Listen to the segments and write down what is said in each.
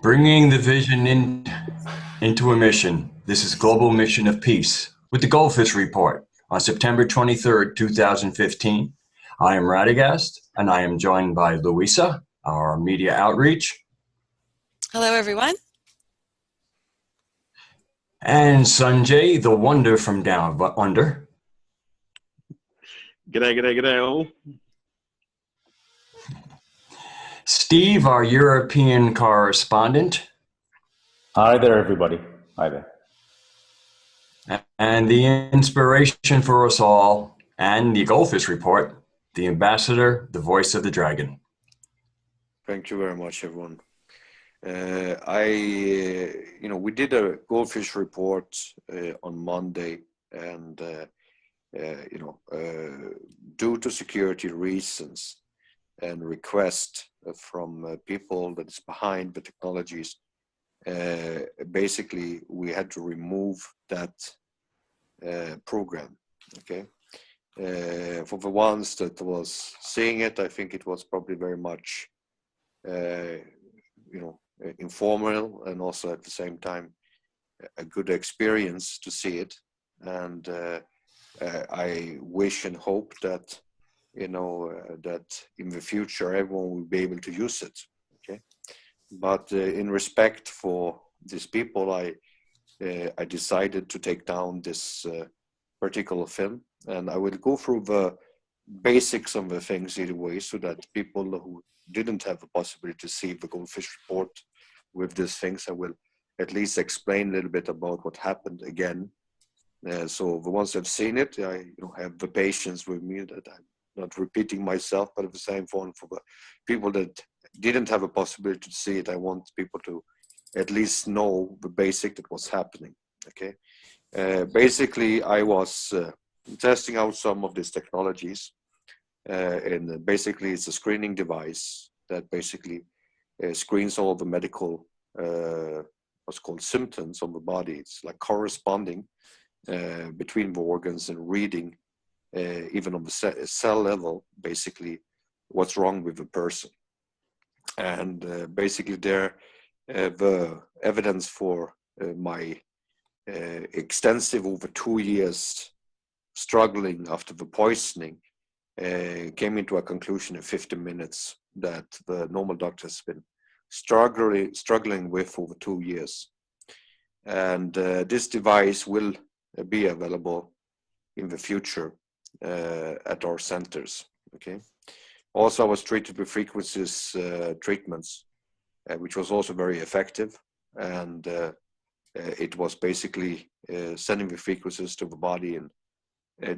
Bringing the vision into a mission. This is Global Mission of Peace with the GoldFish Report on September 23rd, 2015. I am Radagast, and I am joined by Louisa, our media outreach. Hello, everyone. And Sanjay, the wonder from down under. G'day all. Steve, our European correspondent. Hi there, everybody. Hi there. And the inspiration for us all, and the GoldFish Report, the ambassador, the voice of the dragon. Thank you very much, everyone. We did a GoldFish Report on Monday, and due to security reasons and request from people that is behind the technologies, basically we had to remove that program. Okay, for the ones that was seeing it, I think it was probably very much informal, and also at the same time a good experience to see it. And I wish and hope that that in the future everyone will be able to use it. Okay, but in respect for these people, I decided to take down this particular film, and I will go through the basics of the things either way, so that people who didn't have the possibility to see the GoldFish Report with these things, I will at least explain a little bit about what happened again. So the ones that have seen it, I have the patience with me that I'm not repeating myself, but at the same time, for the people that didn't have a possibility to see it, I want people to at least know the basic that was happening. Okay, basically I was testing out some of these technologies, and basically it's a screening device that basically screens all the medical what's called symptoms of the body. It's like corresponding between the organs and reading even on the cell level, basically what's wrong with the person. And basically there the evidence for my extensive over 2 years struggling after the poisoning came into a conclusion in 15 minutes that the normal doctor has been struggling with over 2 years. And this device will be available in the future at our centers. Okay. Also, I was treated with frequencies treatments, which was also very effective, and it was basically sending the frequencies to the body and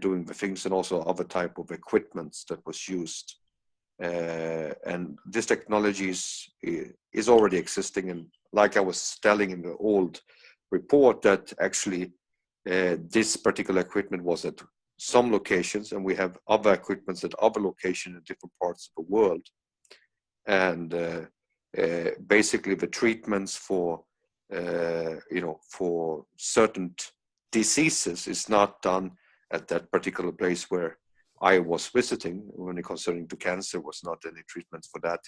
doing the things, and also other type of equipment that was used. And this technology is already existing, and like I was telling in the old report, that actually this particular equipment was at some locations, and we have other equipments at other locations in different parts of the world. And basically the treatments for for certain diseases is not done at that particular place where I was visiting. When it concerning to cancer, was not any treatments for that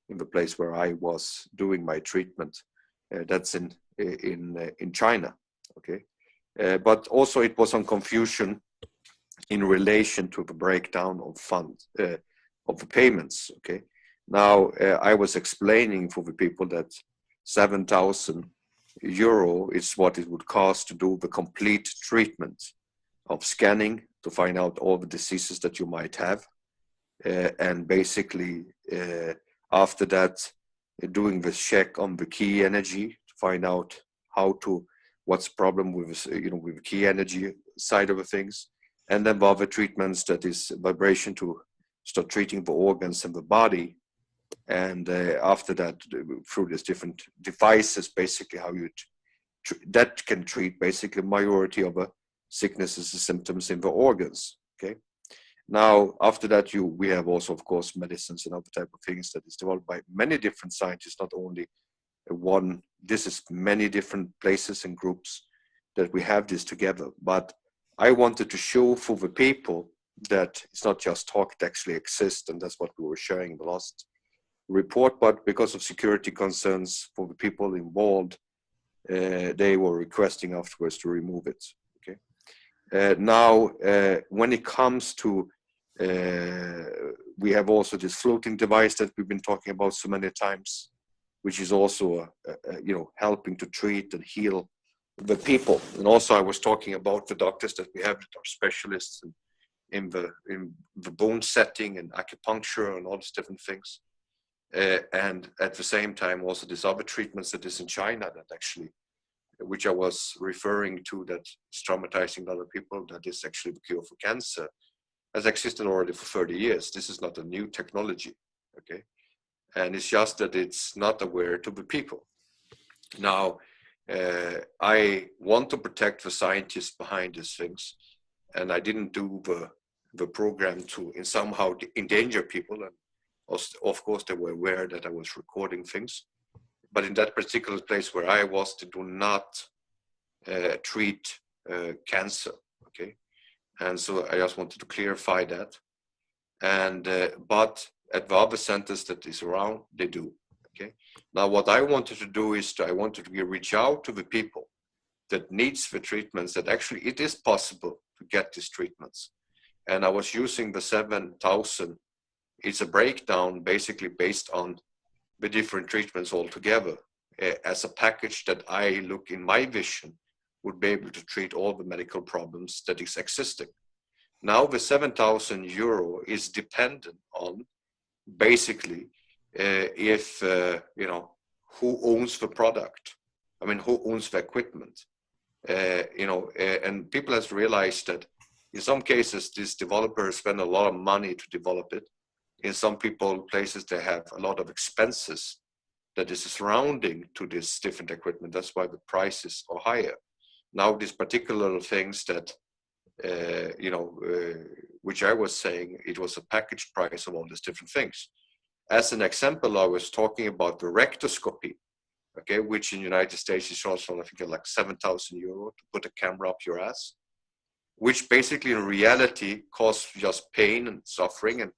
in the place where I was doing my treatment. That's in China. Okay, but also it was on confusion in relation to the breakdown of funds of the payments. Okay, now I was explaining for the people that 7,000 euro is what it would cost to do the complete treatment of scanning to find out all the diseases that you might have, and basically after that doing the check on the key energy to find out what's the problem with with the key energy side of the things, and then the other treatments, that is vibration, to start treating the organs and the body. And after that, through these different devices, basically how you that can treat basically majority of sicknesses and symptoms in the organs. Okay, now after that we have also, of course, medicines and other type of things that is developed by many different scientists, not only one. This is many different places and groups that we have this together. But I wanted to show for the people that it's not just talk, it actually exists, and that's what we were sharing in the last report. But because of security concerns for the people involved, they were requesting afterwards to remove it. Okay. Now, when it comes to, we have also this floating device that we've been talking about so many times, which is also, helping to treat and heal the people. And also, I was talking about the doctors that we have that are specialists in the bone setting and acupuncture and all these different things. And at the same time, also these other treatments that is in China that actually, which I was referring to, that is traumatizing other people, that is actually the cure for cancer, has existed already for 30 years. This is not a new technology, okay? And it's just that it's not aware to the people. Now, I want to protect the scientists behind these things, and I didn't do the program to in somehow endanger people. And of course, they were aware that I was recording things. But in that particular place where I was, they do not treat cancer, okay? And so I just wanted to clarify that. And but at the other centers that is around, they do, okay? Now, what I wanted to do is I wanted to reach out to the people that needs the treatments, that actually it is possible to get these treatments. And I was using the 7,000. It's a breakdown basically based on the different treatments altogether as a package that I look in my vision would be able to treat all the medical problems that is existing. Now the 7,000 euro is dependent on basically if, who owns the product. I mean, who owns the equipment? And people have realized that in some cases, these developers spend a lot of money to develop it. In some places, they have a lot of expenses that is surrounding to this different equipment. That's why the prices are higher. Now, these particular things that, which I was saying, it was a package price of all these different things. As an example, I was talking about the rectoscopy, okay, which in the United States is also, I think, like 7,000 euro to put a camera up your ass, which basically in reality causes just pain and suffering and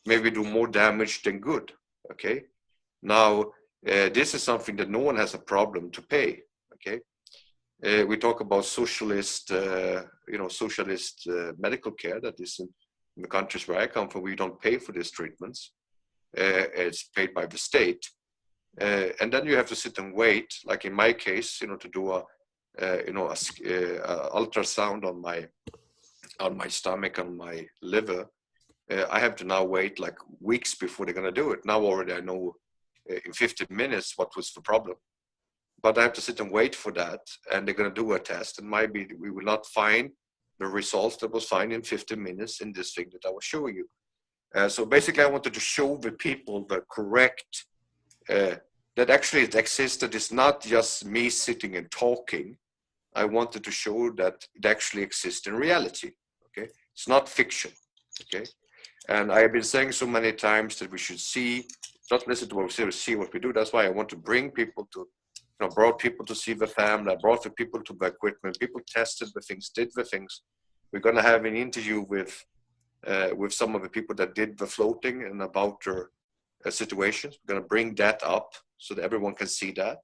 maybe do more damage than good, okay? Now, this is something that no one has a problem to pay, okay? We talk about socialist medical care that is in the countries where I come from. We don't pay for these treatments. It's paid by the state. And then you have to sit and wait, like in my case, to do a ultrasound on my stomach, on my liver. I have to now wait like weeks before they're going to do it. Now already I know in 15 minutes what was the problem. But I have to sit and wait for that, and they're going to do a test, and maybe we will not find the results that was found in 15 minutes in this thing that I was showing you. So basically I wanted to show the people the correct, that actually it exists, that it's not just me sitting and talking. I wanted to show that it actually exists in reality, okay? It's not fiction, okay? And I have been saying so many times that we should not listen to what we say, see what we do. That's why I want to bring people to, brought people to see the family, I brought the people to the equipment, people tested the things, did the things. We're going to have an interview with some of the people that did the floating and about their situations. We're going to bring that up so that everyone can see that.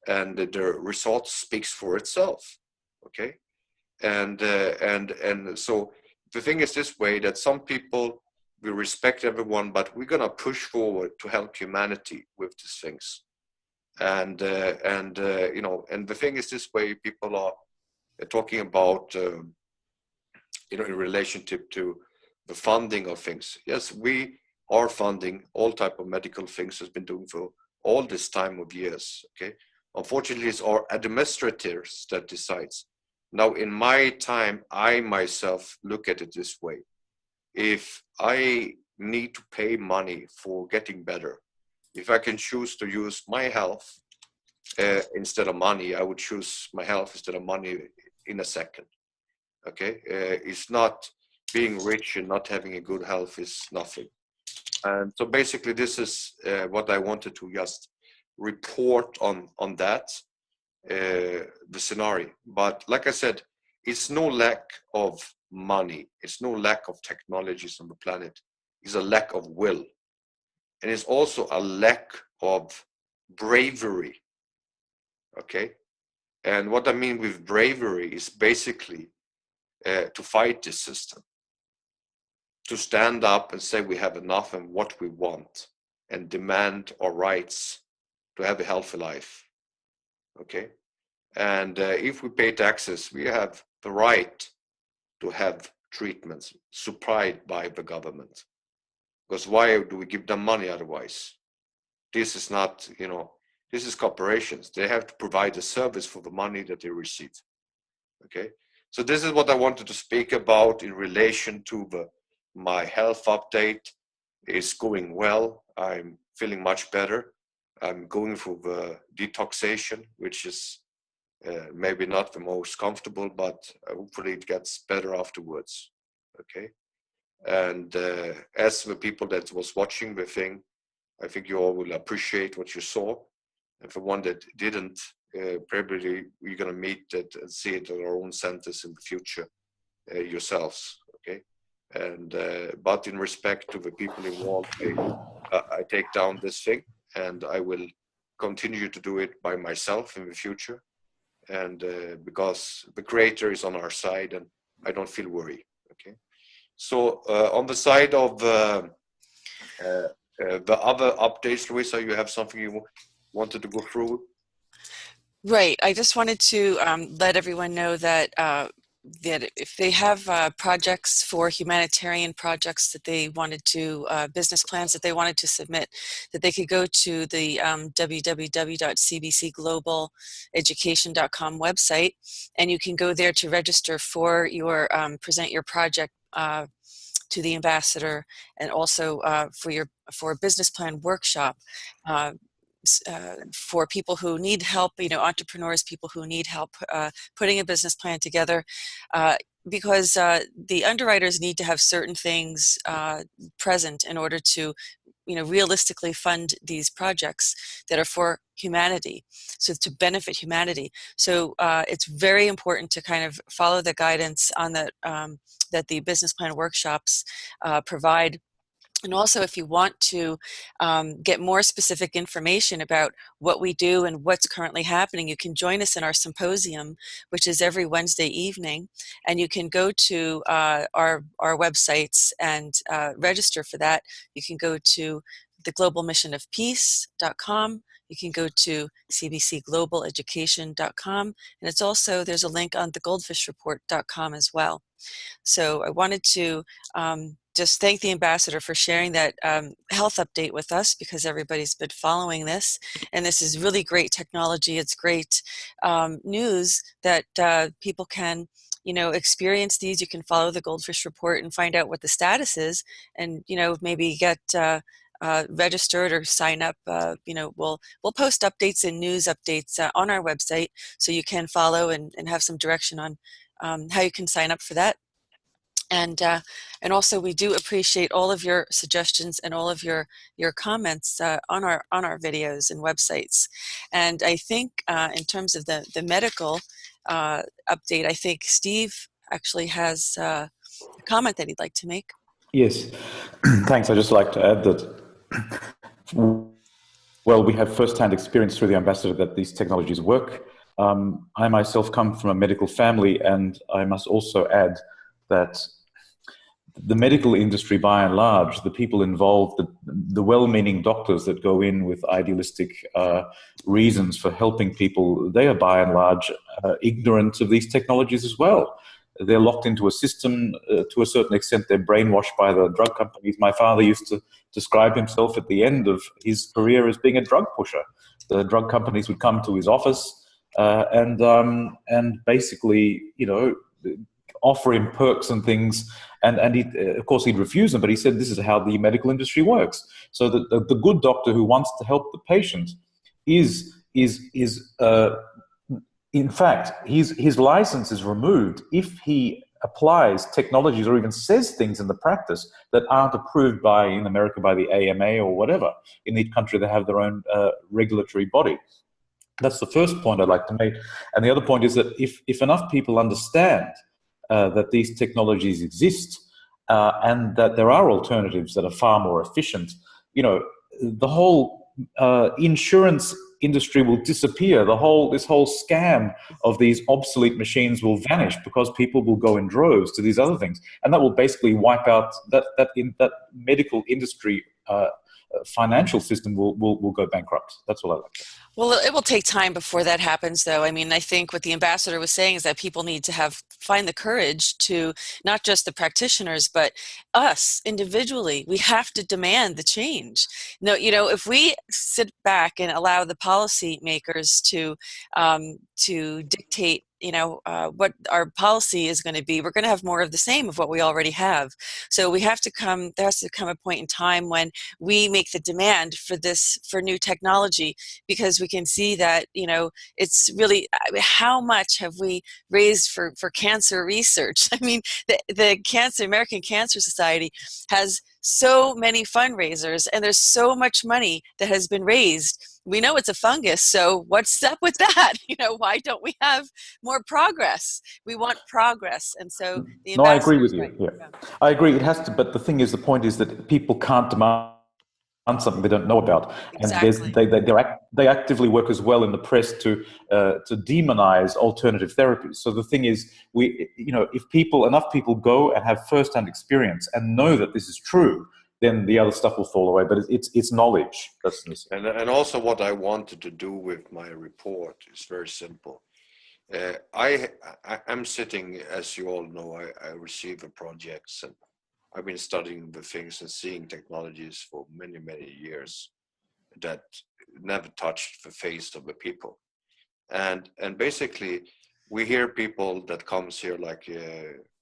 And the result speaks for itself, okay? And so the thing is this way, that some people, we respect everyone, but we're going to push forward to help humanity with these things. And the thing is this way, people are talking about, in relationship to the funding of things. Yes, we are funding all type of medical things, has been doing for all this time of years, okay? Unfortunately, it's our administrators that decides. Now, in my time, I myself look at it this way. If I need to pay money for getting better, if I can choose to use my health instead of money, I would choose my health instead of money in a second, okay? It's not being rich and not having a good health is nothing. And so basically, this is what I wanted to just report on that, the scenario. But like I said, it's no lack of money. It's no lack of technologies on the planet. It's a lack of will. And it's also a lack of bravery. Okay? And what I mean with bravery is basically to fight this system, to stand up and say we have enough and what we want, and demand our rights to have a healthy life. Okay? And if we pay taxes, we have the right to have treatments supplied by the government. Because why do we give them money otherwise? This is not, this is corporations. They have to provide a service for the money that they receive. Okay? So this is what I wanted to speak about in relation to my health update. Is going well. I'm feeling much better. I'm going through the detoxation, which is maybe not the most comfortable, but hopefully it gets better afterwards. Okay. And as the people that was watching the thing, I think you all will appreciate what you saw. And for one that didn't, probably you're going to meet it and see it in our own centers in the future yourselves. Okay. And but in respect to the people involved, I take down this thing, and I will continue to do it by myself in the future. And because the creator is on our side, and I don't feel worried. Okay. So on the side of the other updates, Luisa, you have something you wanted to go through? Right. I just wanted to let everyone know that that if they have projects for humanitarian projects that they wanted to, business plans that they wanted to submit, that they could go to the www.cbcglobaleducation.com website, and you can go there to register for your, present your project to the ambassador, and also for a business plan workshop. For people who need help, entrepreneurs, people who need help putting a business plan together, because the underwriters need to have certain things present in order to, realistically fund these projects that are for humanity, so to benefit humanity. So it's very important to kind of follow the guidance on that that the business plan workshops provide. And also, if you want to get more specific information about what we do and what's currently happening, you can join us in our symposium, which is every Wednesday evening. And you can go to our websites and register for that. You can go to theglobalmissionofpeace.com. You can go to cbcglobaleducation.com. And it's also, there's a link on thegoldfishreport.com as well. So I wanted to just thank the ambassador for sharing that health update with us, because everybody's been following this, and this is really great technology. It's great news that people can, experience these. You can follow the Goldfish Report and find out what the status is, and maybe get registered or sign up. We'll post updates and news updates on our website, so you can follow and have some direction on how you can sign up for that. And also, we do appreciate all of your suggestions and all of your comments on our videos and websites. And I think in terms of the medical update, I think Steve actually has a comment that he'd like to make. Yes, thanks. I'd just like to add that, well, we have first-hand experience through the ambassador that these technologies work. I myself come from a medical family, and I must also add that the medical industry, by and large, the people involved, the well-meaning doctors that go in with idealistic reasons for helping people, they are by and large ignorant of these technologies as well. They're locked into a system to a certain extent. They're brainwashed by the drug companies. My father used to describe himself at the end of his career as being a drug pusher. The drug companies would come to his office and basically, offer him perks and things, and he, of course he'd refuse them, but he said this is how the medical industry works. So the good doctor who wants to help the patient is in fact, his license is removed if he applies technologies or even says things in the practice that aren't approved by, in America, by the AMA or whatever. In each country, they have their own regulatory body. That's the first point I'd like to make. And the other point is that if enough people understand that these technologies exist, and that there are alternatives that are far more efficient, the whole insurance industry will disappear. This whole scam of these obsolete machines will vanish because people will go in droves to these other things, and that will basically wipe out that medical industry. Financial system will go bankrupt. That's all I like to say. Well, it will take time before that happens, though. I mean, I think what the ambassador was saying is that people need to find the courage to, not just the practitioners, but us individually. We have to demand the change. No, if we sit back and allow the policymakers to dictate, what our policy is going to be, we're going to have more of the same of what we already have. So there has to come a point in time when we make the demand for new technology, because we can see that, it's really, how much have we raised for cancer research? I mean, the American Cancer Society has so many fundraisers, and there's so much money that has been raised. We know it's a fungus, so what's up with that? Why don't we have more progress? We want progress, and so the No, I agree with ambassador's you. right. Yeah, I agree. It has to, but the point is that people can't demand something they don't know about, Exactly. and they actively work as well in the press to demonize alternative therapies. So the thing is, if enough people go and have first-hand experience and know that this is true, then the other stuff will fall away. But it's knowledge that's necessary. And also what I wanted to do with my report is very simple. I'm sitting, as you all know, I receive the projects, and I've been studying the things and seeing technologies for many, many years that never touched the face of the people. And basically, we hear people that comes here like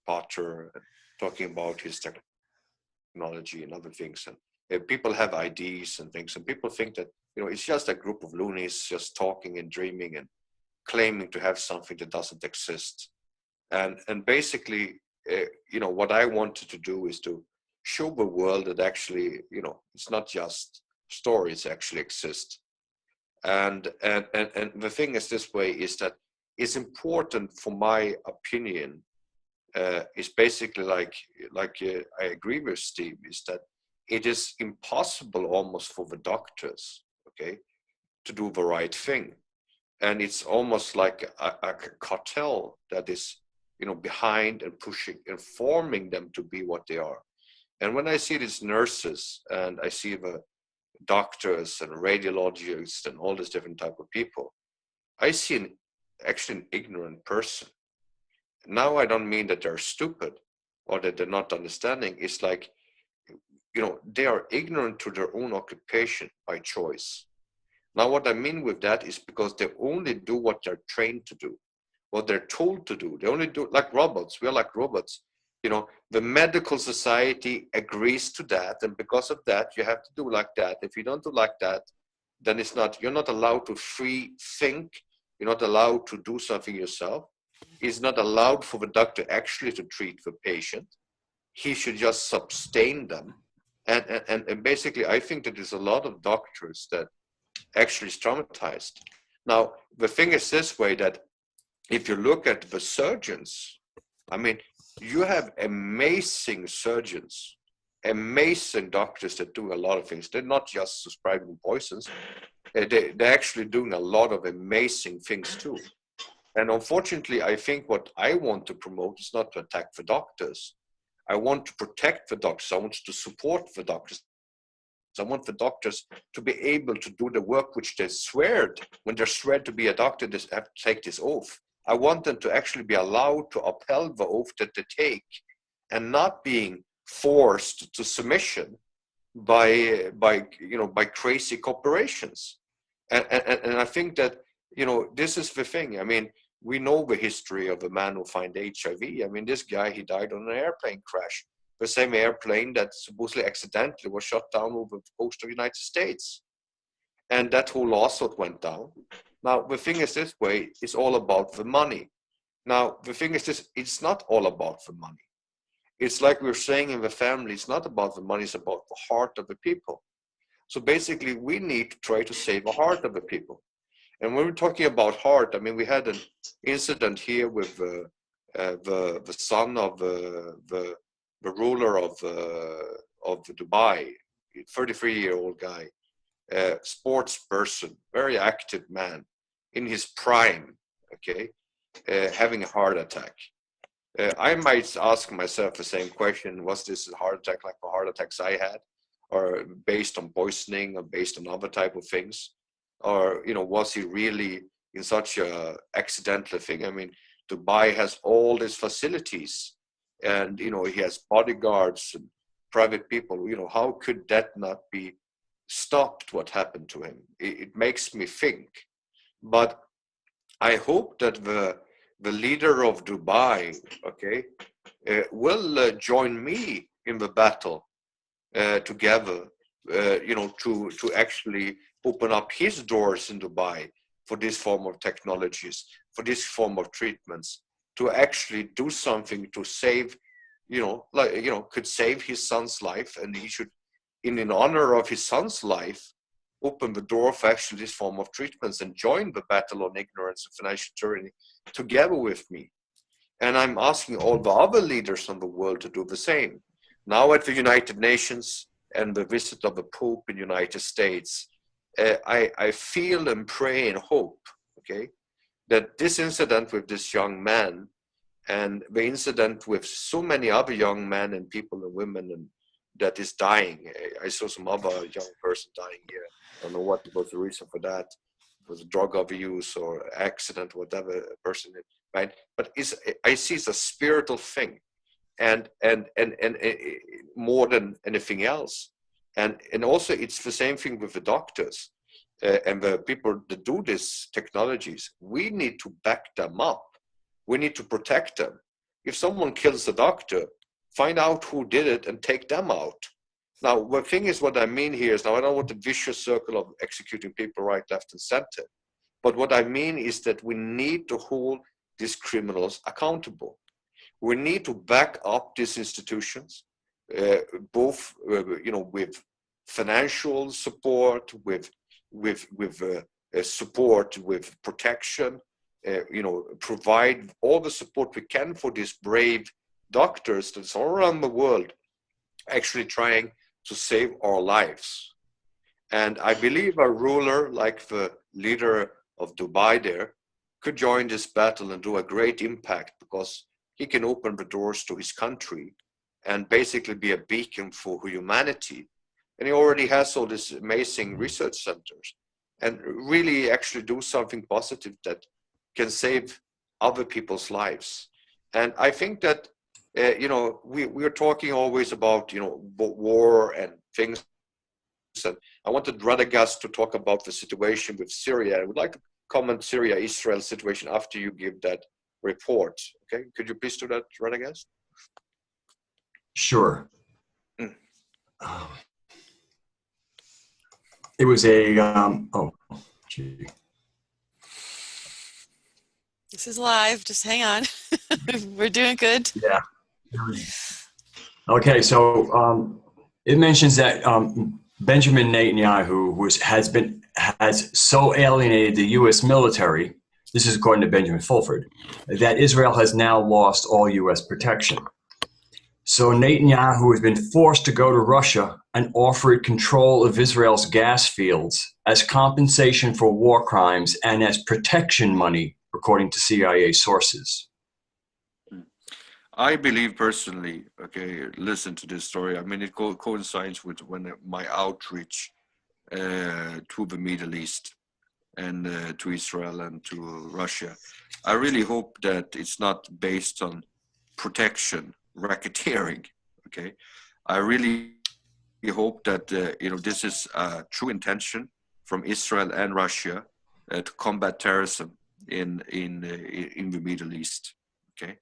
Potter talking about his technology and other things, and people have ideas and things, and people think that it's just a group of loonies just talking and dreaming and claiming to have something that doesn't exist. And basically, what I wanted to do is to show the world that actually, it's not just stories actually exist. And the thing is this way, is that it's important, for my opinion, is basically like I agree with Steve, is that it is impossible almost for the doctors, okay, to do the right thing. And it's almost like a cartel that is, behind and pushing and forming them to be what they are. And when I see these nurses and I see the doctors and radiologists and all these different type of people, I see actually an ignorant person. Now, I don't mean that they're stupid or that they're not understanding. It's like, they are ignorant to their own occupation by choice. Now, what I mean with that is because they only do what they're trained to do, what they're told to do. They only do like robots. We're like robots. The medical society agrees to that, and because of that, you have to do like that. If you don't do like that, then you're not allowed to free think. You're not allowed to do something yourself. It's not allowed for the doctor actually to treat the patient. He should just sustain them. And basically, I think that there's a lot of doctors that actually is traumatized. Now, the thing is this way, that if you look at the surgeons, I mean, you have amazing surgeons, amazing doctors that do a lot of things. They're not just prescribing poisons. They're actually doing a lot of amazing things too. And unfortunately, I think what I want to promote is not to attack the doctors. I want to protect the doctors. I want to support the doctors. I want the doctors to be able to do the work which they swear. When they're sworn to be a doctor, they have to take this oath. I want them to actually be allowed to upheld the oath that they take, and not being forced to submission by crazy corporations. And I think that this is the thing. I mean, we know the history of the man who found HIV. I mean, this guy, he died on an airplane crash. The same airplane that supposedly accidentally was shot down over the coast of the United States. And that whole lawsuit went down. Now, the thing is this way, it's all about the money. Now, the thing is this, it's not all about the money. It's like we're saying in the family, it's not about the money, it's about the heart of the people. So basically, we need to try to save the heart of the people. And when we're talking about heart, I mean, we had an incident here with the son of the ruler of Dubai, 33-year-old guy, sports person, very active man, in his prime, okay, having a heart attack. I might ask myself the same question: was this a heart attack like the heart attacks I had, or based on poisoning, or based on other type of things, or was he really in such a accidental thing? I mean, Dubai has all these facilities, and he has bodyguards and private people. How could that not be stopped? What happened to him? It makes me think. But I hope that the leader of Dubai, okay, will join me in the battle together, to actually open up his doors in Dubai for this form of technologies, for this form of treatments, to actually do something to save, could save his son's life, and he should, in honor of his son's life, open the door for actually this form of treatments and join the battle on ignorance and financial tyranny together with me. And I'm asking all the other leaders in the world to do the same. Now at the United Nations and the visit of the Pope in the United States, I feel and pray and hope, okay, that this incident with this young man and the incident with so many other young men and people and women and that is dying. I saw some other young person dying here. I don't know what was the reason for that. It was a drug abuse or accident, whatever person, right? But I see it's a spiritual thing, and more than anything else. And also it's the same thing with the doctors and the people that do these technologies. We need to back them up. We need to protect them. If someone kills a doctor, find out who did it and take them out. Now, the thing is, what I mean here is, now I don't want the vicious circle of executing people right, left, and center. But what I mean is that we need to hold these criminals accountable. We need to back up these institutions, both with financial support, with support, with protection. Provide all the support we can for these brave doctors that's all around the world actually trying to save our lives. And I believe a ruler like the leader of Dubai there could join this battle and do a great impact, because he can open the doors to his country and basically be a beacon for humanity. And he already has all these amazing research centers, and really actually do something positive that can save other people's lives. And I think that we are talking always about war and things, and I wanted Radagast to talk about the situation with Syria. I would like to comment Syria-Israel situation after you give that report. Okay, could you please do that, Radagast? Sure. It was a oh, gee. This is live. Just hang on. We're doing good. Yeah. Okay, so it mentions that Benjamin Netanyahu has so alienated the U.S. military. This is according to Benjamin Fulford, that Israel has now lost all U.S. protection. So Netanyahu has been forced to go to Russia and offer it control of Israel's gas fields as compensation for war crimes and as protection money, according to CIA sources. I believe personally, okay, listen to this story. I mean, it coincides with my outreach to the Middle East and to Israel and to Russia. I really hope that it's not based on protection, racketeering, okay? I really hope that, this is a true intention from Israel and Russia to combat terrorism in the Middle East, okay?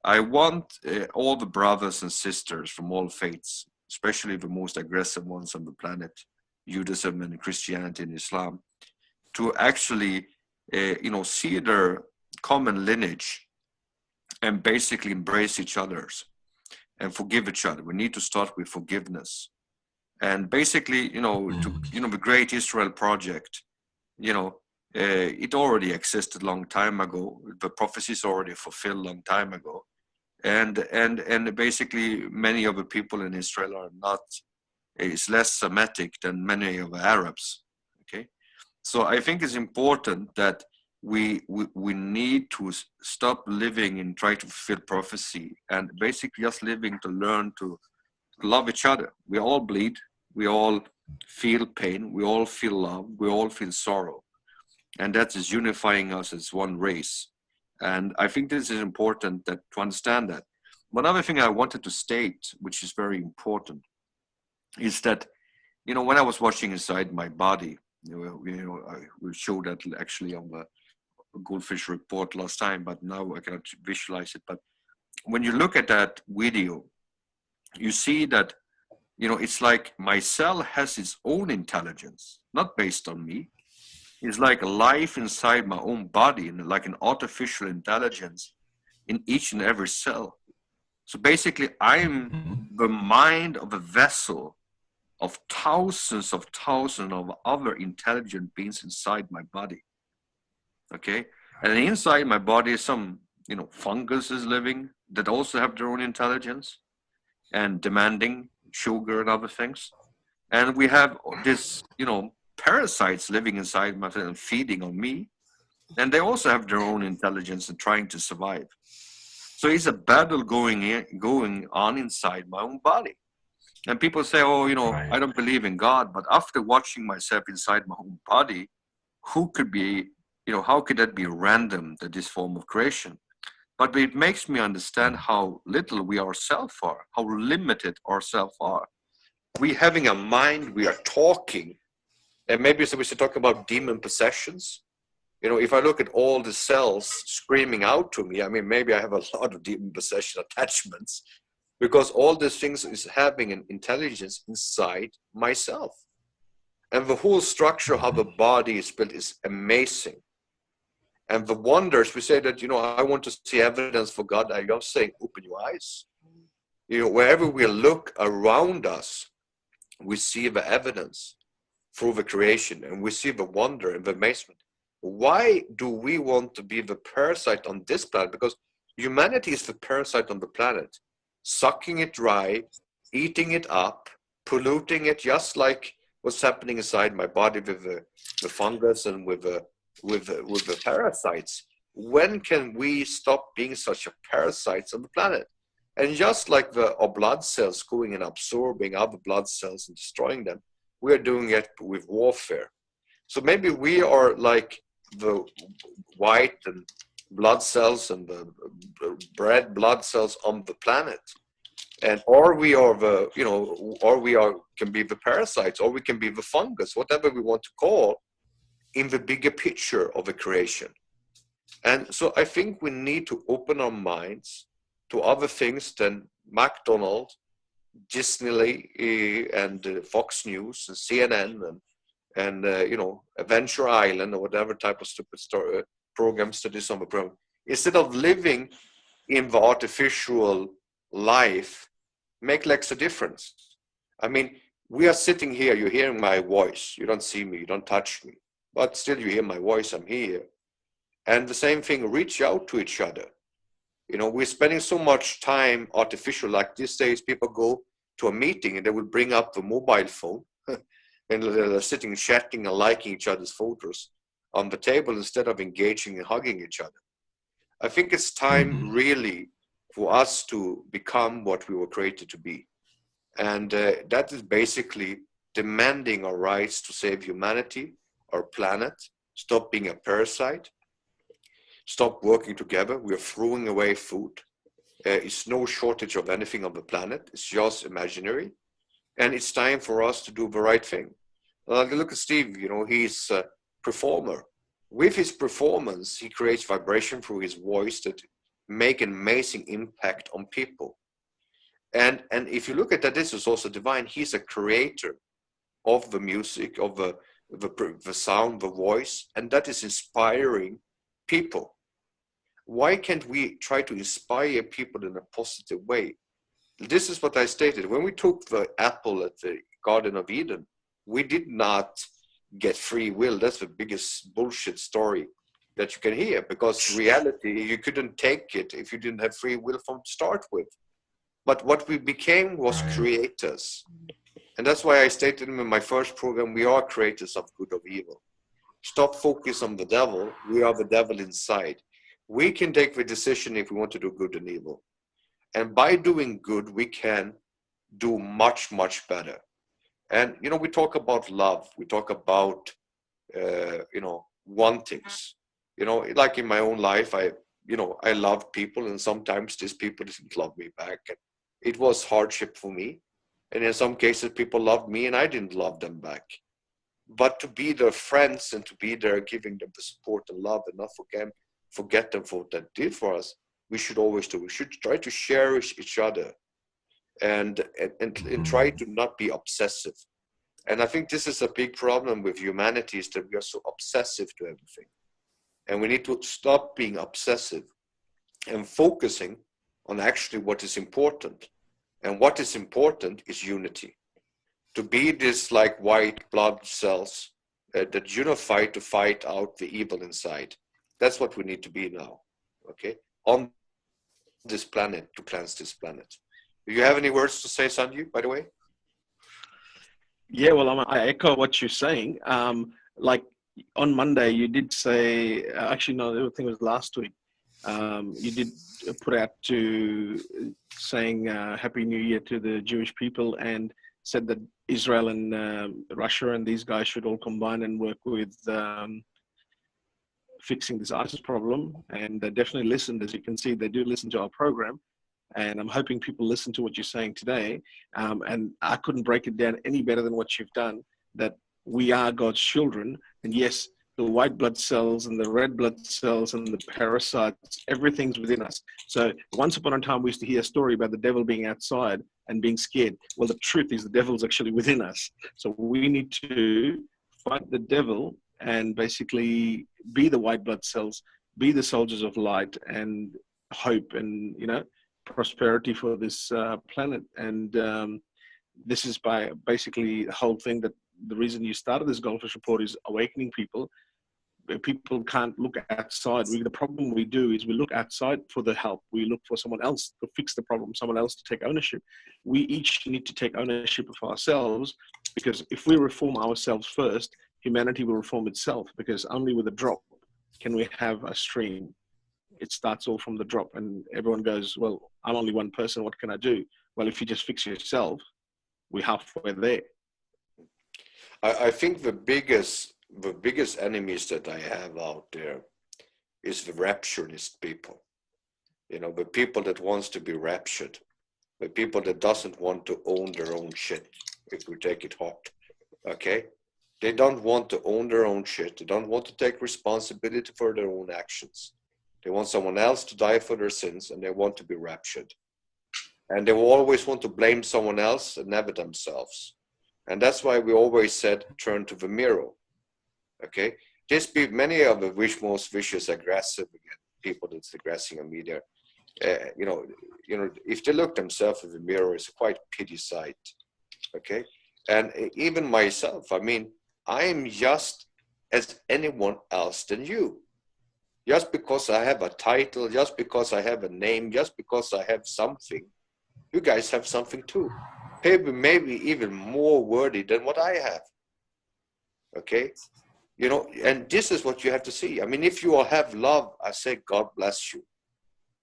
I want all the brothers and sisters from all faiths, especially the most aggressive ones on the planet, Judaism and Christianity and Islam, to actually, see their common lineage and basically embrace each other's and forgive each other. We need to start with forgiveness. And basically, the Great Israel Project, it already existed a long time ago. The prophecies already fulfilled a long time ago. And basically many of the people in Israel are not, is less Semitic than many of the Arabs. Okay, so I think it's important that we need to stop living and try to fulfill prophecy, and basically just living to learn to love each other. We all bleed, we all feel pain, we all feel love, we all feel sorrow, and that is unifying us as one race. And I think this is important that to understand that. One other thing I wanted to state, which is very important, is that, you know, when I was watching inside my body, we showed that actually on the GoldFish report last time, but now I cannot visualize it. But when you look at that video, you see that, you know, it's like my cell has its own intelligence, not based on me. It's like a life inside my own body, and like an artificial intelligence in each and every cell. So basically, I'm the mind of a vessel of thousands of other intelligent beings inside my body. Okay, and inside my body, some, you know, fungus is living that also have their own intelligence and demanding sugar and other things. And we have this, you know, parasites living inside myself and feeding on me, and they also have their own intelligence and trying to survive. So it's a battle going on inside my own body. And people say, oh, you know, I don't believe in God, but after watching myself inside my own body, who could be, you know, how could that be random, that this form of creation? But it makes me understand how little we ourselves are, how limited ourselves are. We having a mind, we are talking, and maybe so we should talk about demon possessions. You know, if I look at all the cells screaming out to me, I mean, maybe I have a lot of demon possession attachments, because all these things is having an intelligence inside myself. And the whole structure of how the body is built is amazing. And the wonders, we say that, you know, I want to see evidence for God. I'm saying, open your eyes. You know, wherever we look around us, we see the evidence through the creation, and we see the wonder and the amazement. Why do we want to be the parasite on this planet? Because humanity is the parasite on the planet, sucking it dry, eating it up, polluting it, just like what's happening inside my body with the fungus and with the parasites. When can we stop being such a parasites on the planet? And just like our blood cells going and absorbing other blood cells and destroying them, we are doing it with warfare. So maybe we are like the white and blood cells and the red blood cells on the planet, and or we are the, you know, or we are can be the parasites, or we can be the fungus, whatever we want to call, in the bigger picture of the creation. And so I think we need to open our minds to other things than McDonald's, Disney, and Fox News and CNN and you know, Adventure Island or whatever type of stupid programs that is on the program. Instead of living in the artificial life, make like a difference. I mean, we are sitting here, you're hearing my voice, you don't see me, you don't touch me, but still you hear my voice, I'm here. And the same thing, reach out to each other. You know, we're spending so much time artificial, like these days people go to a meeting and they will bring up the mobile phone and they're sitting, chatting and liking each other's photos on the table instead of engaging and hugging each other. I think it's time really for us to become what we were created to be. And that is basically demanding our rights to save humanity, our planet, stop being a parasite, stop working together. We are throwing away food. It's no shortage of anything on the planet. It's just imaginary. And it's time for us to do the right thing. Look at Steve, you know, he's a performer. With his performance, he creates vibration through his voice that make an amazing impact on people. And if you look at that, this is also divine. He's a creator of the music, of the sound, the voice, and that is inspiring people. Why can't we try to inspire people in a positive way? This is what I stated. When we took the apple at the Garden of Eden, we did not get free will. That's the biggest bullshit story that you can hear, because reality, you couldn't take it if you didn't have free will from start with. But what we became was creators. And that's why I stated in my first program, we are creators of good or evil. Stop focus on the devil. We are the devil inside. We can take the decision if we want to do good and evil. And by doing good, we can do much, much better. And, you know, we talk about love. We talk about, you know, wantings. You know, like in my own life, I loved people, and sometimes these people didn't love me back. And it was hardship for me. And in some cases, people loved me and I didn't love them back. But to be their friends and to be there giving them the support and love and not forget them for what they did for us, we should always do. We should try to cherish each other and try to not be obsessive. And I think this is a big problem with humanity, is that we are so obsessive to everything. And we need to stop being obsessive and focusing on actually what is important. And what is important is unity. To be this like white blood cells that unify to fight out the evil inside. That's what we need to be now, okay? On this planet, to cleanse this planet. Do you have any words to say, Sanju, by the way? Yeah, well, I echo what you're saying. Like on Monday, you did say, actually, no, I think it was last week. You did put out to saying Happy New Year to the Jewish people, and said that Israel and Russia and these guys should all combine and work with fixing this ISIS problem. And they definitely listened. As you can see, they do listen to our program. And I'm hoping people listen to what you're saying today. And I couldn't break it down any better than what you've done, that we are God's children. And yes, the white blood cells and the red blood cells and the parasites, everything's within us. So once upon a time, we used to hear a story about the devil being outside and being scared. Well, the truth is the devil's actually within us. So we need to fight the devil and basically be the white blood cells, be the soldiers of light and hope and, you know, prosperity for this planet. And this is by basically the whole thing, that the reason you started this GoldFish report is awakening people. People can't look outside. The problem we do is we look outside for the help. We look for someone else to fix the problem, someone else to take ownership. We each need to take ownership of ourselves, because if we reform ourselves first, humanity will reform itself, because only with a drop can we have a stream. It starts all from the drop, and everyone goes, well, I'm only one person, what can I do? Well, if you just fix yourself, we're halfway there. I think the biggest enemies that I have out there is the rapturist people. You know, the people that wants to be raptured, the people that doesn't want to own their own shit, if we take it hot, okay? They don't want to own their own shit. They don't want to take responsibility for their own actions. They want someone else to die for their sins, and they want to be raptured. And they will always want to blame someone else and never themselves. And that's why we always said, turn to the mirror. Okay? Many of the most vicious, aggressive people that's aggressing on media, you know, if they look themselves in the mirror, it's a quite pity sight. Okay? And even myself, I mean, I am just as anyone else than you. Just because I have a title, just because I have a name, just because I have something, you guys have something too. Maybe even more worthy than what I have. Okay? You know, and this is what you have to see. I mean, if you all have love, I say, God bless you.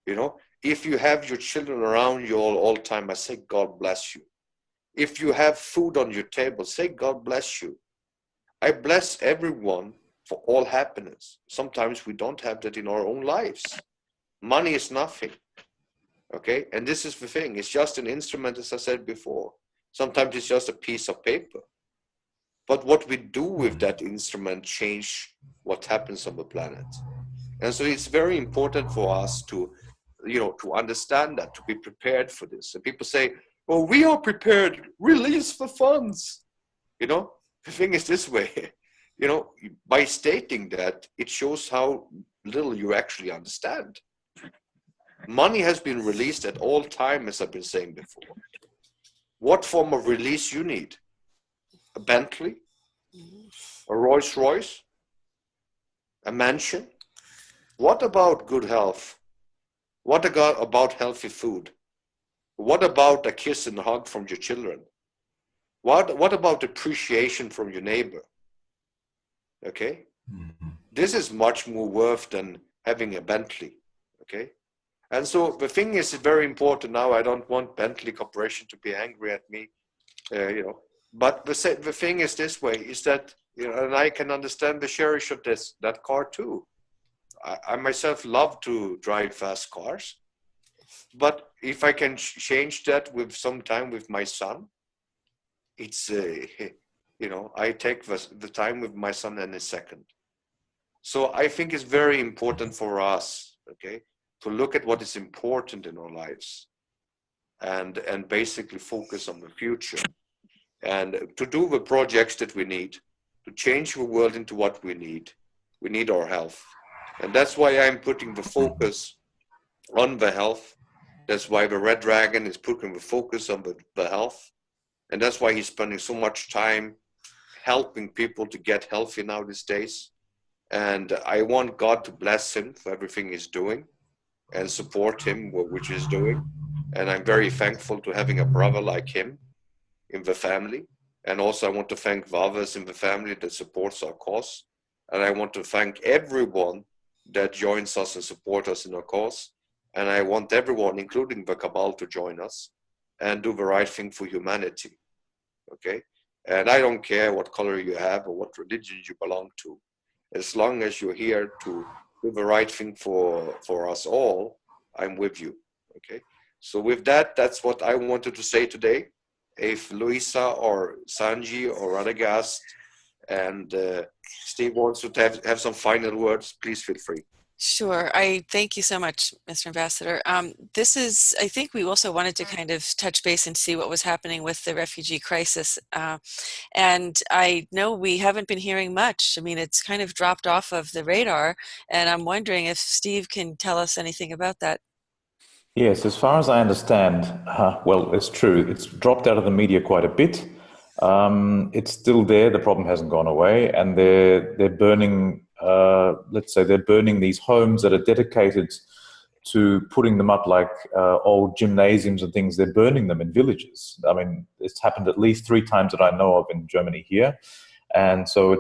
You know, if you have your children around you all the time, I say, God bless you. If you have food on your table, say, God bless you. I bless everyone for all happiness. Sometimes we don't have that in our own lives. Money is nothing. Okay, and this is the thing. It's just an instrument, as I said before. Sometimes it's just a piece of paper. But what we do with that instrument change what happens on the planet. And so it's very important for us to, you know, to understand that, to be prepared for this. And people say, well, we are prepared, release the funds. You know, the thing is this way, you know, by stating that, it shows how little you actually understand. Money has been released at all time, as I've been saying before. What form of release you need? A Bentley? a Rolls Royce, a mansion? What about good health? What about healthy food? What about a kiss and a hug from your children? What about appreciation from your neighbor? Okay? Mhm. This is much more worth than having a Bentley. Okay? And so the thing is very important now. I don't want Bentley Corporation to be angry at me, you know. But the thing is this way, is that, you know, and I can understand the cherish of that car too. I myself love to drive fast cars. But if I can change that with some time with my son, it's, you know, I take the time with my son in a second. So I think it's very important for us, okay, to look at what is important in our lives and basically focus on the future and to do the projects that we need to change the world into what we need. We need our health. And that's why I'm putting the focus on the health. That's why the Red Dragon is putting the focus on the health. And that's why he's spending so much time helping people to get healthy now these days. And I want God to bless him for everything he's doing and support him, which he's doing. And I'm very thankful to having a brother like him in the family. And also I want to thank the others in the family that supports our cause. And I want to thank everyone that joins us and support us in our cause. And I want everyone, including the cabal, to join us and do the right thing for humanity. Okay? And I don't care what color you have or what religion you belong to. As long as you're here to do the right thing for us all, I'm with you. Okay? So with that, that's what I wanted to say today. If Luisa or Sanji or Radagast and Steve wants to have some final words, please feel free. Sure. I thank you so much, Mr. Ambassador. This is, I think we also wanted to kind of touch base and see what was happening with the refugee crisis. And I know we haven't been hearing much. I mean, it's kind of dropped off of the radar. And I'm wondering if Steve can tell us anything about that. Yes, as far as I understand, well, it's true. It's dropped out of the media quite a bit. It's still there. The problem hasn't gone away, and they're burning. Let's say they're burning these homes that are dedicated to putting them up like old gymnasiums and things. They're burning them in villages. I mean, it's happened at least 3 times that I know of in Germany here, and so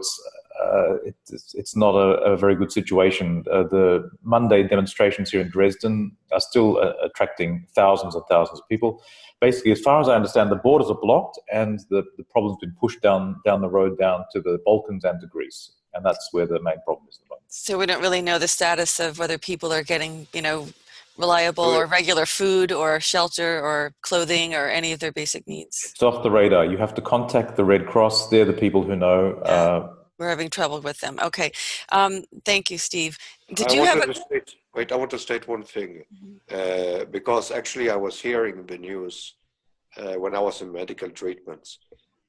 it's not a very good situation. The Monday demonstrations here in Dresden are still attracting thousands and thousands of people. Basically, as far as I understand, the borders are blocked and the problem's been pushed down the road down to the Balkans and to Greece. And that's where the main problem is at the moment. So we don't really know the status of whether people are getting, you know, reliable or regular food or shelter or clothing or any of their basic needs. It's off the radar. You have to contact the Red Cross. They're the people who know. We're having trouble with them. Okay. Thank you, Steve. I want to state one thing, because actually I was hearing the news when I was in medical treatments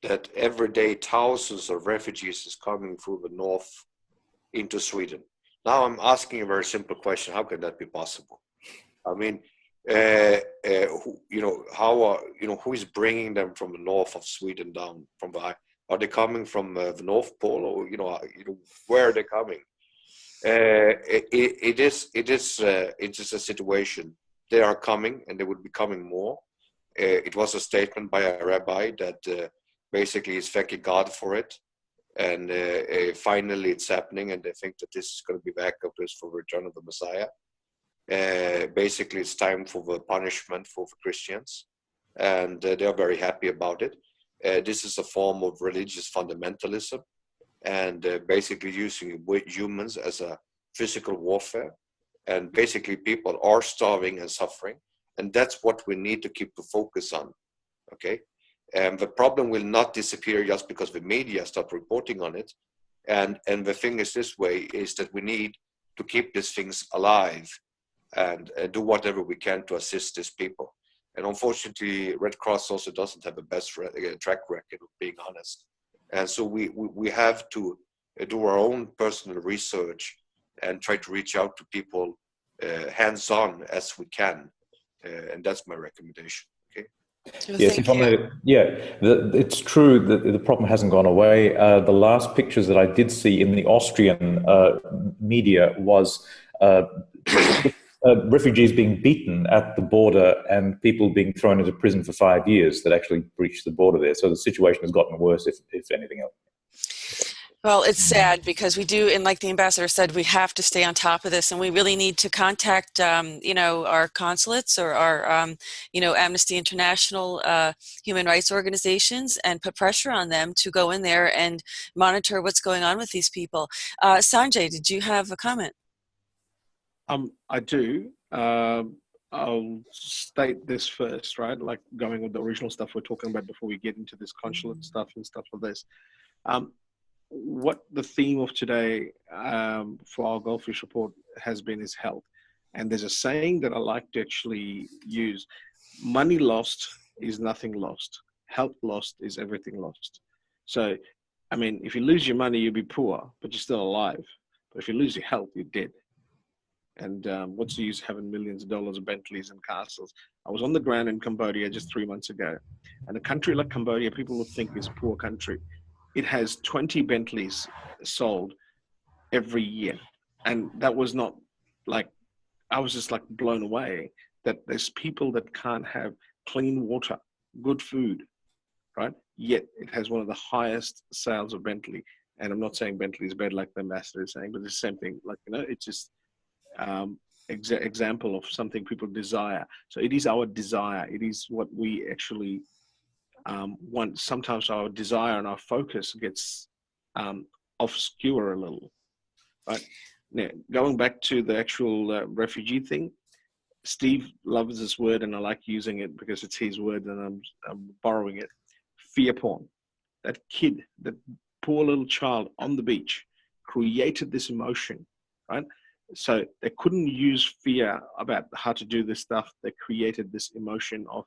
that every day thousands of refugees is coming through the north into Sweden. Now I'm asking a very simple question: how can that be possible? I mean, who is bringing them from the north of Sweden down from the? Are they coming from the North Pole, or where are they coming? It is a situation. They are coming, and they will be coming more. It was a statement by a rabbi that basically is thanking God for it, and finally it's happening, and they think that this is going to be backup for the return of the Messiah. Basically, it's time for the punishment for the Christians, and they are very happy about it. This is a form of religious fundamentalism, and basically using humans as a physical warfare. And basically people are starving and suffering, and that's what we need to keep the focus on. Okay, and the problem will not disappear just because the media start reporting on it. And the thing is this way, is that we need to keep these things alive and do whatever we can to assist these people. And unfortunately, Red Cross also doesn't have the best track record, of being honest. And so we have to do our own personal research and try to reach out to people hands-on as we can. And that's my recommendation. Okay. So Yes, thank if I you. may, yeah, it's true that the problem hasn't gone away. The last pictures that I did see in the Austrian media was uh, refugees being beaten at the border and people being thrown into prison for 5 years that actually breached the border there. So the situation has gotten worse, if anything else. Well, it's sad because we do, and like the ambassador said, we have to stay on top of this, and we really need to contact, our consulates or our, Amnesty International, human rights organizations, and put pressure on them to go in there and monitor what's going on with these people. Sanjay, did you have a comment? I do. I'll state this first, right? Like going with the original stuff we're talking about before we get into this consulate stuff and stuff like this. What the theme of today for our GoldFish report has been is health. And there's a saying that I like to actually use. Money lost is nothing lost. Health lost is everything lost. So, I mean, if you lose your money, you'll be poor, but you're still alive. But if you lose your health, you're dead. And what's the use having millions of dollars of Bentleys and castles? I was on the ground in Cambodia just 3 months ago. And a country like Cambodia, people would think is a poor country. It has 20 Bentleys sold every year. And that was not like, I was just like blown away that there's people that can't have clean water, good food, right? Yet it has one of the highest sales of Bentley. And I'm not saying Bentley is bad like the ambassador is saying, but it's the same thing. Like, it's just example of something people desire. So it is our desire. It is what we actually want. Sometimes our desire and our focus gets obscure a little, right? Now, going back to the actual refugee thing, Steve loves this word, and I like using it because it's his word, and I'm borrowing it. Fear porn. That kid, that poor little child on the beach, created this emotion, right? So they couldn't use fear about how to do this stuff. They created this emotion of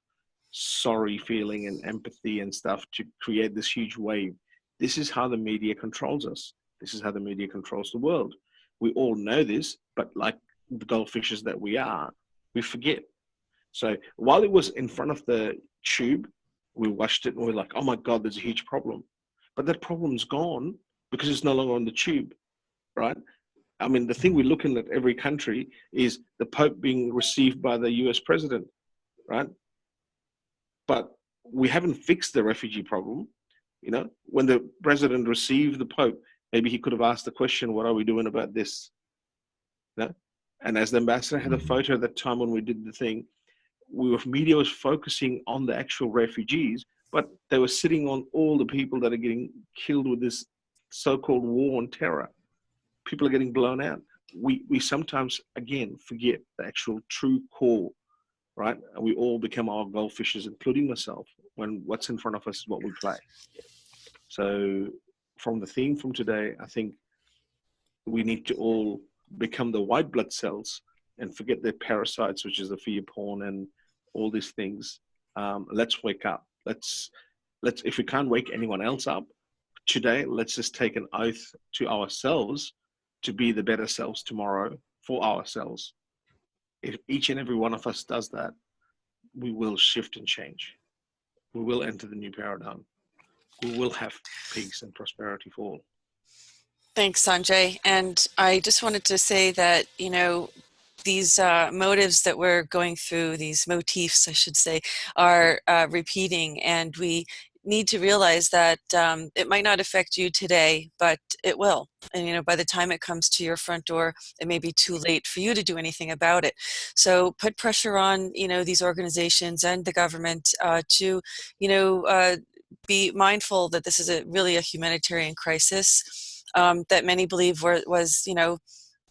sorry feeling and empathy and stuff to create this huge wave. This is how the media controls us. This is how the media controls the world. We all know this, but like the goldfishes that we are, we forget. So while it was in front of the tube, we watched it and we're like, oh my God, there's a huge problem. But that problem's gone because it's no longer on the tube, right? I mean, the thing we're looking at every country is the Pope being received by the US president, right? But we haven't fixed the refugee problem. When the president received the Pope, maybe he could have asked the question, what are we doing about this? And as the ambassador had a photo at that time when we did the thing, media was focusing on the actual refugees, but they were sitting on all the people that are getting killed with this so-called war on terror. People are getting blown out. We sometimes, again, forget the actual true core, right? And we all become our goldfishes, including myself, when what's in front of us is what we play. So from the theme from today, I think we need to all become the white blood cells and forget the parasites, which is the fear porn and all these things. Let's wake up. Let's if we can't wake anyone else up today, let's just take an oath to ourselves to be the better selves tomorrow for ourselves. If each and every one of us does that, we will shift and change. We will enter the new paradigm. We will have peace and prosperity for all. Thanks, Sanjay. And I just wanted to say that, these motives that we're going through, these motifs, I should say, are repeating, and we need to realize that it might not affect you today, but it will. And, by the time it comes to your front door, it may be too late for you to do anything about it. So put pressure on, these organizations and the government to, be mindful that this is really a humanitarian crisis that many believe was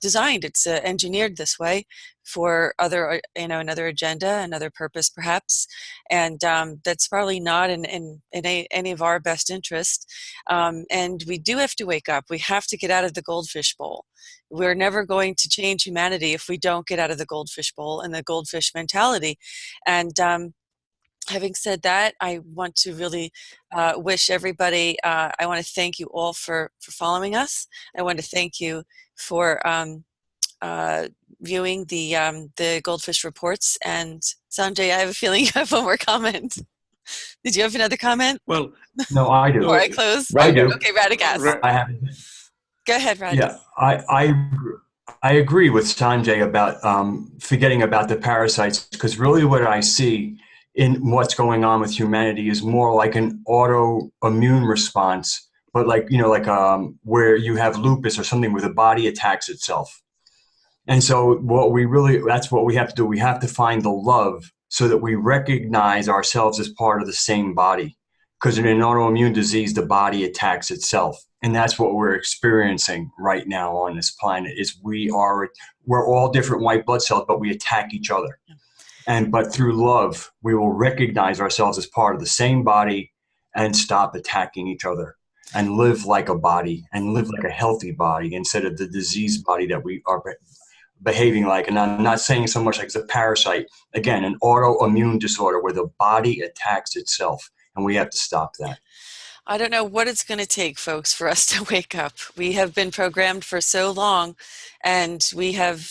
designed. It's engineered this way for another agenda, another purpose perhaps, and that's probably not in any of our best interest. And we do have to wake up. We have to get out of the goldfish bowl. We're never going to change humanity if we don't get out of the goldfish bowl and the goldfish mentality. And having said that, I want to really wish everybody, I want to thank you all for following us. I want to thank you for viewing the GoldFish reports. And Sanjay, I have a feeling you have one more comment. Did you have another comment Well, No, I do. before I close? I do. Okay, Radagast. I have. Go ahead, Rad. Yeah, I agree with Sanjay about forgetting about the parasites, because really what I see in what's going on with humanity is more like an autoimmune response, but like, like where you have lupus or something where the body attacks itself. And so that's what we have to do. We have to find the love so that we recognize ourselves as part of the same body. Because in an autoimmune disease, the body attacks itself. And that's what we're experiencing right now on this planet is we're all different white blood cells, but we attack each other. But through love, we will recognize ourselves as part of the same body and stop attacking each other and live like a body and live like a healthy body instead of the diseased body that we are behaving like. And I'm not saying so much like it's a parasite. Again, an autoimmune disorder where the body attacks itself, and we have to stop that. I don't know what it's going to take, folks, for us to wake up. We have been programmed for so long, and we have,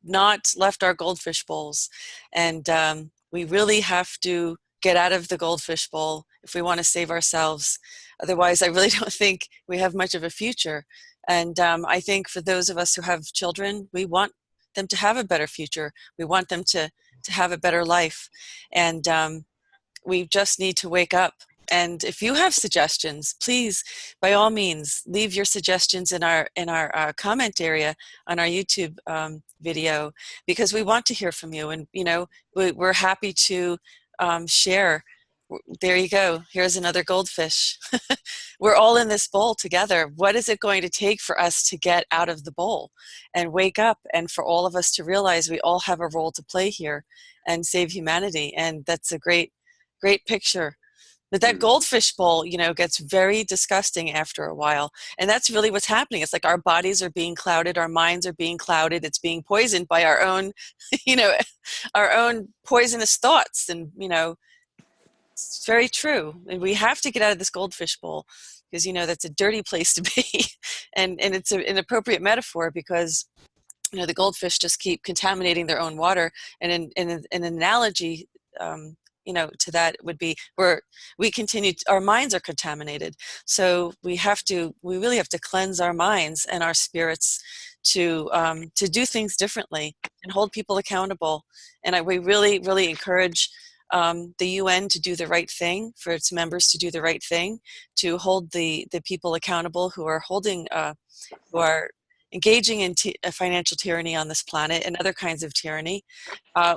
not left our goldfish bowls. And we really have to get out of the goldfish bowl if we want to save ourselves. Otherwise, I really don't think we have much of a future. And I think for those of us who have children, we want them to have a better future. We want them to have a better life. And we just need to wake up. And if you have suggestions, please, by all means, leave your suggestions in our comment area on our YouTube video, because we want to hear from you. And, we're happy to share. There you go. Here's another goldfish. We're all in this bowl together. What is it going to take for us to get out of the bowl and wake up, and for all of us to realize we all have a role to play here and save humanity? And that's a great picture. But that goldfish bowl, gets very disgusting after a while. And that's really what's happening. It's like our bodies are being clouded, our minds are being clouded. It's being poisoned by our own, our own poisonous thoughts. And, it's very true. And we have to get out of this goldfish bowl because, that's a dirty place to be. and it's an appropriate metaphor because, the goldfish just keep contaminating their own water. And an analogy, to that would be where our minds are contaminated. So we really have to cleanse our minds and our spirits to do things differently and hold people accountable. And we really, really encourage the UN to do the right thing, for its members to do the right thing, to hold the people accountable who are engaging in financial tyranny on this planet and other kinds of tyranny.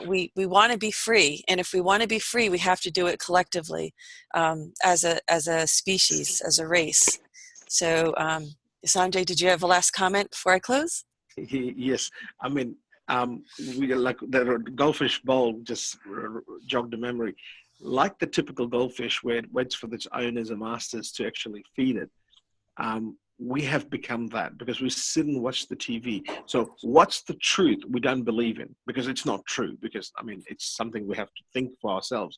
We want to be free, and if we want to be free, we have to do it collectively, as a species, as a race. So, Sanjay, did you have a last comment before I close? Yes, I mean, we like the goldfish bowl just jogged a memory. Like the typical goldfish, where it waits for its owners and masters to actually feed it. We have become that because we sit and watch the TV. So what's the truth we don't believe in because it's not true, because it's something we have to think for ourselves.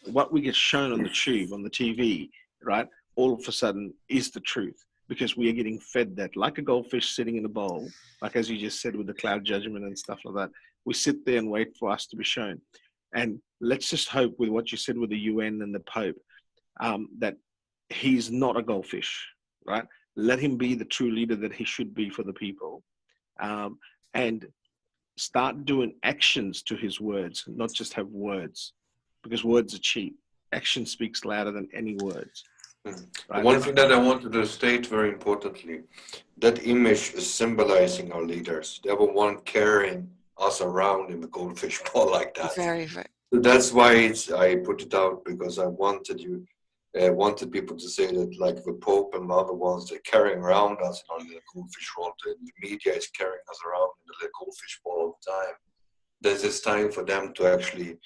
What we get shown on the tube, on the TV, right, all of a sudden is the truth, because we are getting fed that like a goldfish sitting in a bowl, like as you just said with the cloud judgment and stuff like that. We sit there and wait for us to be shown. And let's just hope with what you said with the UN and the Pope, that he's not a goldfish, right? Let him be the true leader that he should be for the people, and start doing actions to his words, not just have words, because words are cheap. Action speaks louder than any words. Right? One thing that I wanted to state very importantly, that image is symbolizing our leaders. They were one carrying us around in the goldfish bowl like that. Very, very. So that's why I put it out, because I wanted people to say that, like the Pope and the other ones, they're carrying around us in our little goldfish bowl. The media is carrying us around in the little goldfish bowl all the time. There's time for them to actually,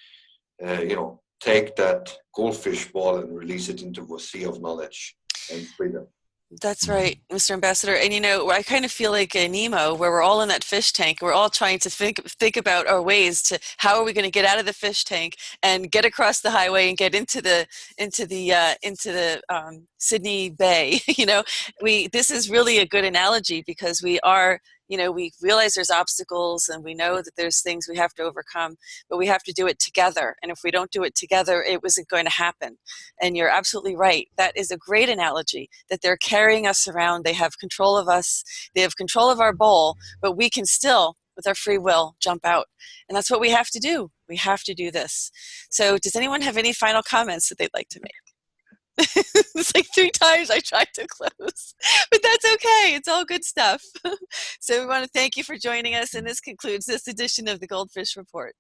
take that goldfish ball and release it into the sea of knowledge and freedom. That's right, Mr. Ambassador. And I kind of feel like Nemo, where we're all in that fish tank. We're all trying to think about our ways to how are we going to get out of the fish tank and get across the highway and get into the Sydney Bay. This is really a good analogy, because we are, you know, we realize there's obstacles and we know that there's things we have to overcome, but we have to do it together. And if we don't do it together, it wasn't going to happen. And you're absolutely right. That is a great analogy, that they're carrying us around. They have control of us. They have control of our bowl, but we can still, with our free will, jump out. And that's what we have to do. We have to do this. So does anyone have any final comments that they'd like to make? It's like 3 times I tried to close, but that's okay. It's all good stuff. So we want to thank you for joining us, and this concludes this edition of the GoldFish Report.